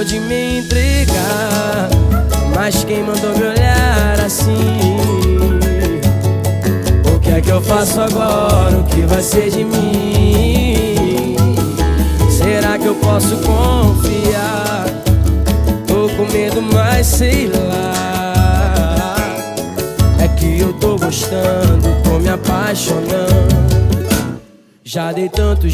de me entregar, mas quem mandou me olhar assim? O que é que eu faço agora? O que vai ser de mim? Será que eu posso confiar? Tô com medo, mas sei lá. É que eu tô gostando, tô me apaixonando. Já dei tantos